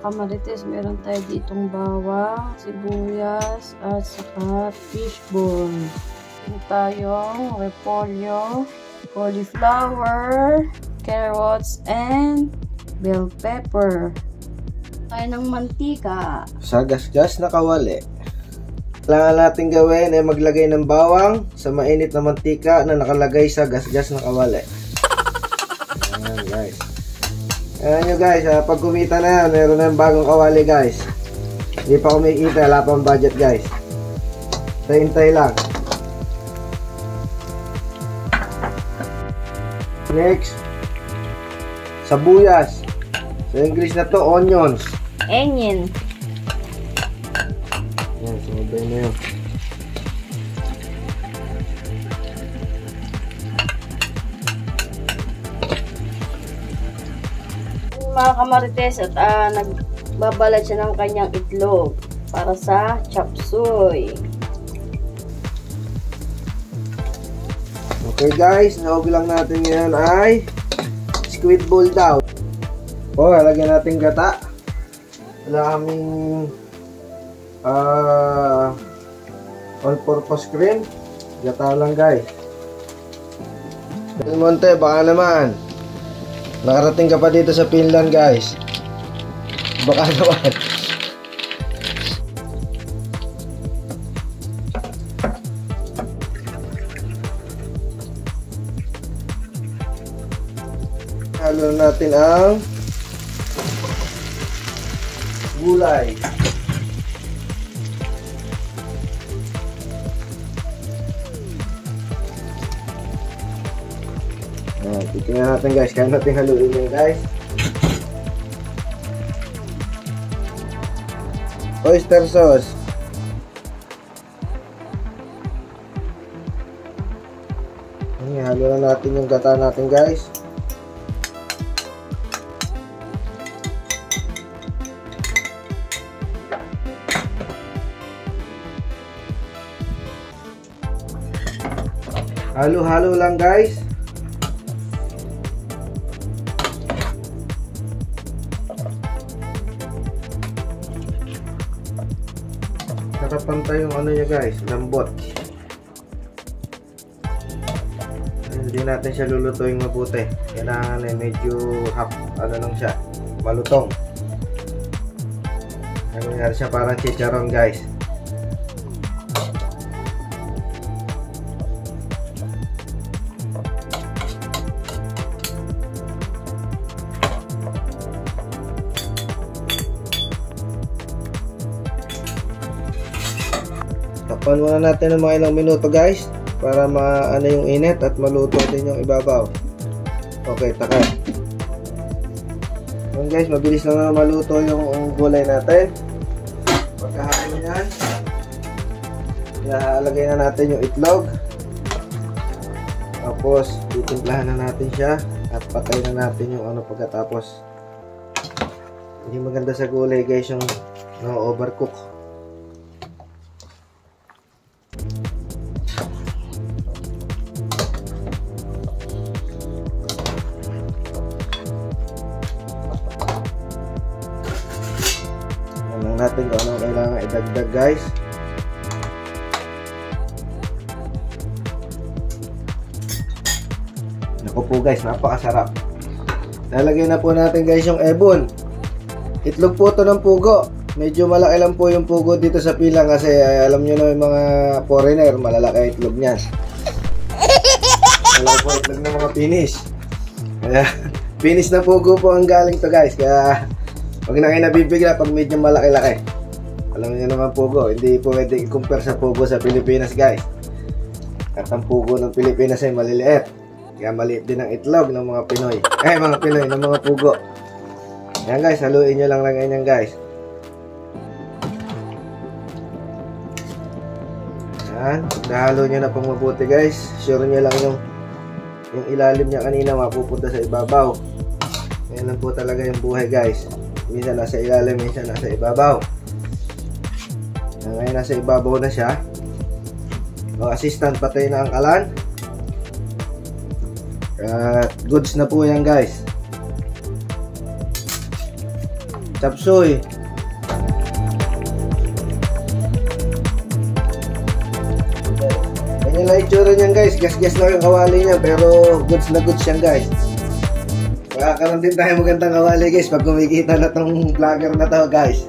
kamarites, meron tayo ditong bawang, sibuyas, at saka fishball. Meron tayong repolyo, cauliflower, carrots, and bell pepper. Tayo ng mantika. Sa gasgas na kawali. Kailangan natin gawin ay maglagay ng bawang sa mainit na mantika na nakalagay sa gasgas na kawali. Ayan guys. Ayan nyo guys, pag kumita na yan, meron na yung bagong kawali guys. Hindi pa kumikita, wala pang budget guys. Hintay lang. Next, sabuyas. Sa English na to, onions. Onion. Yan, sumabay na yun. Mga kamarites, at nagbabalad siya ng kanyang itlog para sa chop suey. Okay guys, nahog lang natin ngayon ay squid ball daw. O, lagyan natin gata. Wala kaming all-purpose cream. Gata lang guys. Del Monte, baka naman nakarating ka pa dito sa Finland guys. Baka naman. Halo natin ang gulay. Titingnan natin guys, kaya natin haluin yun guys. Oyster sauce. Halo na natin yung gata natin guys. Halo-halo lang guys. Nakapantay yung ano niya guys, lambot. Hindi natin siya lulutuin mabuti. Kailangan ay medyo half, ano lang siya, malutong. Ano nga siya, parang chicharon guys. Takpan muna natin ng mga ilang minuto guys para maano yung init at maluto din yung ibabaw. Okay, takpan. Ngayon guys, mabilis lang na maluto yung gulay natin. Pagkahalo niyan, ilalagay na natin yung itlog. Tapos titimplahan na natin siya at patay na natin yung ano pagkatapos. Hindi maganda sa gulay guys yung overcook. Natin kung ano kailangan idagdag guys. Naku po guys, napakasarap. Lalagay na po natin guys yung ebon. Itlog po ito ng pugo. Medyo malaki lang po yung pugo dito sa pilang kasi alam nyo na yung mga foreigner, malalaki itlog niyan. Malaki po itlog ng mga Finnish. Kaya Finnish na pugo po ang galing to guys. Kaya huwag na kayo nabibigla pag medyo malaki-laki. Alam niyo naman pugo, hindi po pwede i-compare sa pugo sa Pilipinas guys. At ang pugo ng Pilipinas ay maliliit. Kaya maliit din ang itlog ng mga Pinoy. Mga Pinoy, ng mga pugo. Yan guys, haluin nyo lang ganyan guys. Yan, nahalo nyo na pang mabuti guys. Sure nyo lang yung ilalim niya kanina mapupunta sa ibabaw. Yan lang po talaga yung buhay guys. Minsan nasa ilalim, minsan nasa ibabaw. Ngayon nasa ibabaw na siya. O assistant, patay na ang kalan. At goods na po yan guys. chop suey. Ganyan lang itsura niyan guys. Gas-gas lang yung kawali niya, pero goods na goods yan guys. Makakaroon din tayo magandang kawali guys pag kumikita na tong vlogger na to guys.